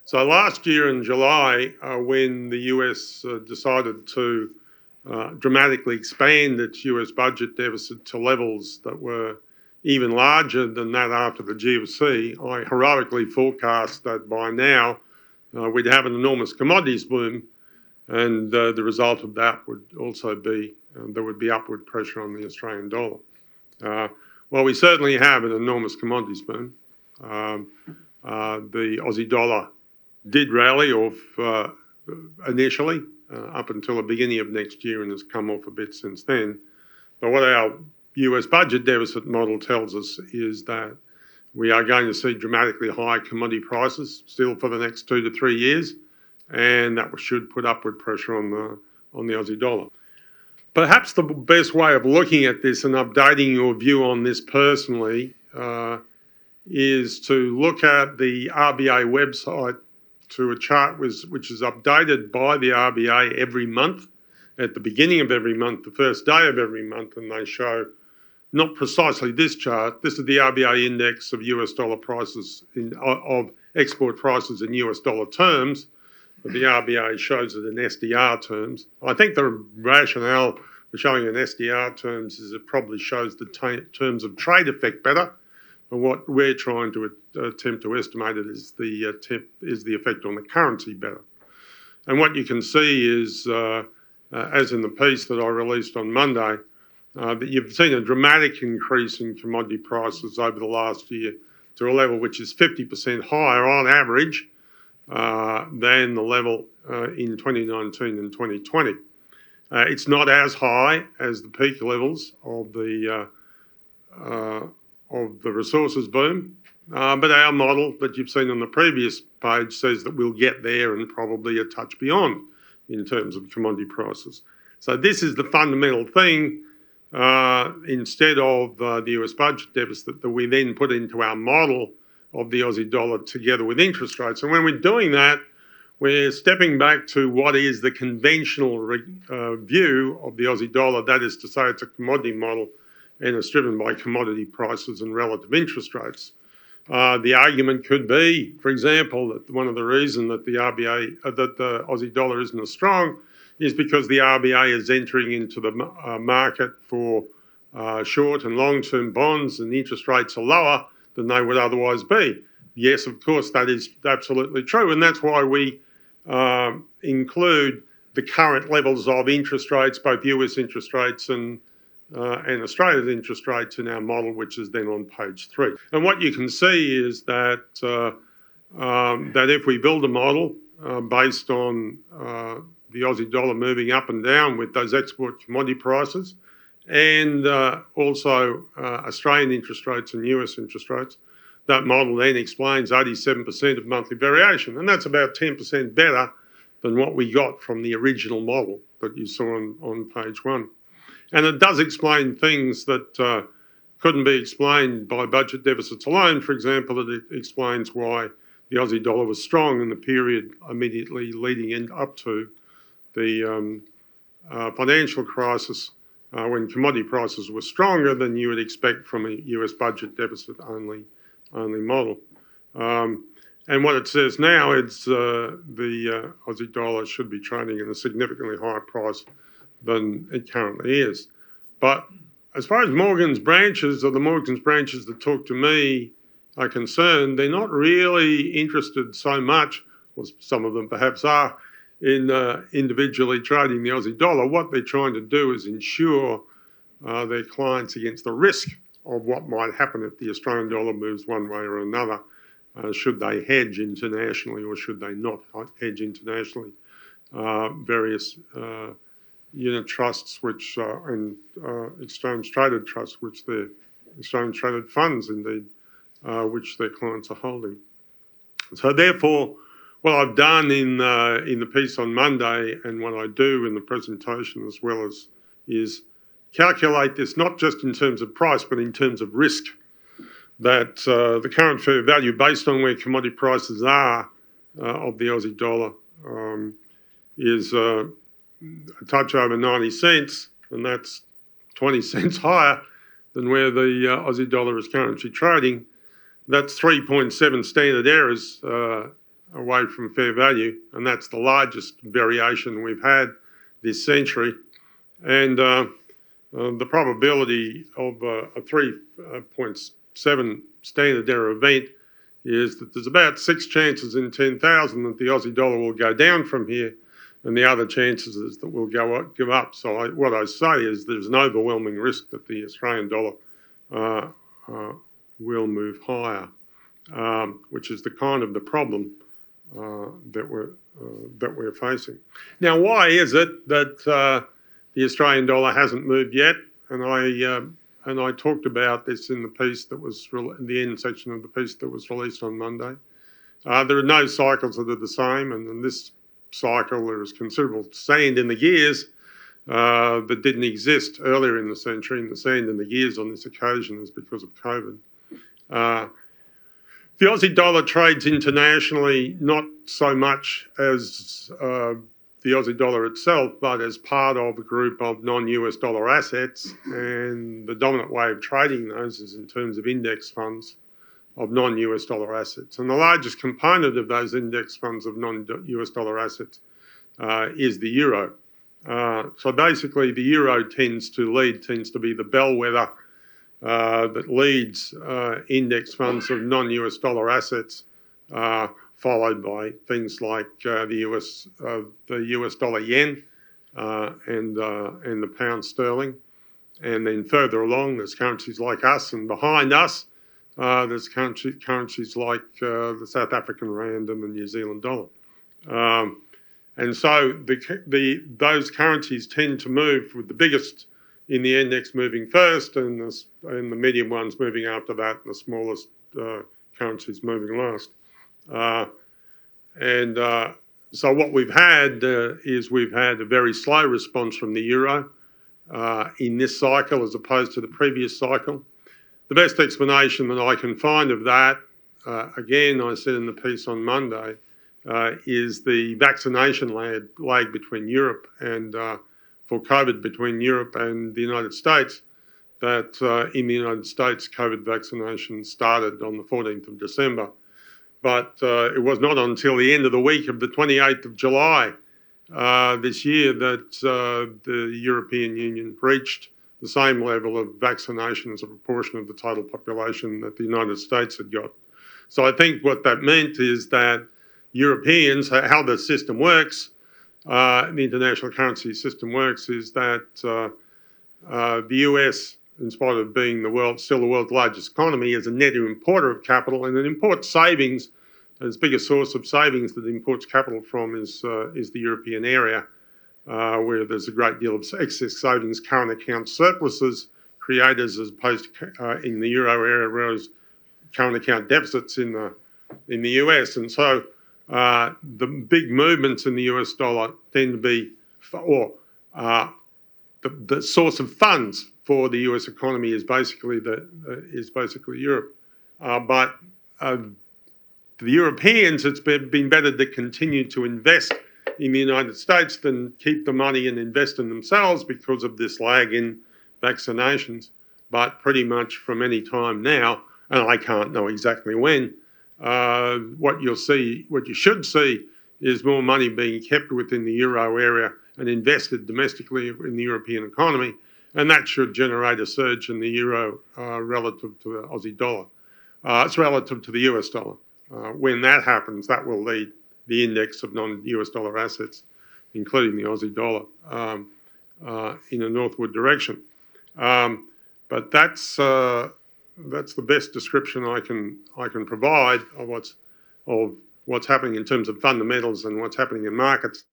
So last year in July, when the US decided to dramatically expand its US budget deficit to levels that were even larger than that after the GFC, I heroically forecast that by now we'd have an enormous commodities boom, and the result of that would also be there would be upward pressure on the Australian dollar. Well, we certainly have an enormous commodities boom. The Aussie dollar did rally off initially up until the beginning of next year and has come off a bit since then. But what our US budget deficit model tells us is that we are going to see dramatically high commodity prices still for the next 2 to 3 years, and that should put upward pressure on the Aussie dollar. Perhaps the best way of looking at this and updating your view on this personally is to look at the RBA website to a chart which is updated by the RBA every month, at the beginning of every month, the first day of every month, and they show not precisely this chart. This is the RBA index of US dollar prices, of export prices in US dollar terms, but the RBA shows it in SDR terms. I think the rationale for showing in SDR terms is it probably shows the terms of trade effect better. But what we're trying to attempt to estimate it is the effect on the currency better. And what you can see is, as in the piece that I released on Monday, that you've seen a dramatic increase in commodity prices over the last year to a level which is 50% higher on average than the level in 2019 and 2020. It's not as high as the peak levels of the resources boom, but our model that you've seen on the previous page says that we'll get there and probably a touch beyond in terms of commodity prices. So this is the fundamental thing, instead of the US budget deficit, that we then put into our model of the Aussie dollar together with interest rates. And when we're doing that, we're stepping back to what is the conventional view of the Aussie dollar. That is to say, it's a commodity model and it's driven by commodity prices and relative interest rates. The argument could be, for example, that one of the reasons that the Aussie dollar isn't as strong is because the RBA is entering into the market for short and long-term bonds, and interest rates are lower than they would otherwise be. Yes, of course, that is absolutely true, and that's why we include the current levels of interest rates, both US interest rates and Australia's interest rates in our model, which is then on page 3. And what you can see is that that if we build a model based on the Aussie dollar moving up and down with those export commodity prices, and also Australian interest rates and US interest rates, that model then explains 87% of monthly variation, and that's about 10% better than what we got from the original model that you saw on page 1. And it does explain things that couldn't be explained by budget deficits alone. For example, it explains why the Aussie dollar was strong in the period immediately leading up to the financial crisis, when commodity prices were stronger than you would expect from a US budget deficit only model. And what it says now is the Aussie dollar should be trading at a significantly higher price than it currently is. But as far as Morgan's branches, or the Morgan's branches that talk to me, are concerned, they're not really interested so much, or some of them perhaps are, in individually trading the Aussie dollar. What they're trying to do is insure their clients against the risk of what might happen if the Australian dollar moves one way or another. Should they hedge internationally or should they not hedge internationally? Various unit trusts and exchange-traded trusts, which they're exchange-traded funds indeed, which their clients are holding. So therefore, what I've done in the piece on Monday, and what I do in the presentation as well, is calculate this not just in terms of price, but in terms of risk. That the current fair value, based on where commodity prices are of the Aussie dollar, is a touch over 90 cents, and that's 20 cents higher than where the Aussie dollar is currently trading. That's 3.7 standard errors away from fair value, and that's the largest variation we've had this century. And the probability of a 3.7 standard error event is that there's about 6 chances in 10,000 that the Aussie dollar will go down from here, and the other chances is that we'll go up. So what I say is there's an overwhelming risk that the Australian dollar will move higher, which is the kind of the problem that we're facing. Now, why is it that the Australian dollar hasn't moved yet? And I talked about this in the piece that was in the end section of the piece that was released on Monday. There are no cycles that are the same, and in this cycle there is considerable sand in the gears that didn't exist earlier in the century, and the sand in the gears on this occasion is because of COVID. The Aussie dollar trades internationally not so much as the Aussie dollar itself, but as part of a group of non-US dollar assets, and the dominant way of trading those is in terms of index funds of non-US dollar assets. And the largest component of those index funds of non-US dollar assets is the euro. So basically the euro tends to be the bellwether that leads index funds of non-US dollar assets, followed by things like the US dollar yen and the pound sterling. And then further along, there's currencies like us, and behind us, there's currencies like the South African rand and the New Zealand dollar. And so those currencies tend to move, with the biggest in the index moving first, and the medium ones moving after that, and the smallest currencies moving last. So what we've had is we've had a very slow response from the euro in this cycle as opposed to the previous cycle. The best explanation that I can find of that, again, I said in the piece on Monday, is the vaccination lag between Europe and for COVID between Europe and the United States. That in the United States, COVID vaccination started on the 14th of December. But it was not until the end of the week of the 28th of July this year that the European Union reached the same level of vaccination as a proportion of the total population that the United States had got. So I think what that meant is that Europeans, how the system works, the international currency system works, is that the US, in spite of being still the world's largest economy, is a net importer of capital, and it imports savings. Its biggest source of savings that it imports capital from is the European area, where there's a great deal of excess savings, current account surpluses created, as opposed to in the euro area, whereas current account deficits in the US. And so the big movements in the US dollar tend to be, the source of funds for the US economy is basically Europe. But the Europeans, it's been better to continue to invest in the United States than keep the money and invest in themselves because of this lag in vaccinations. But pretty much from any time now, and I can't know exactly when, what you should see is more money being kept within the euro area and invested domestically in the European economy, and that should generate a surge in the euro relative to the Aussie dollar. It's relative to the US dollar. When that happens, that will lead the index of non-US dollar assets, including the Aussie dollar, in a northward direction. But that's the best description I can provide of what's happening in terms of fundamentals and what's happening in markets.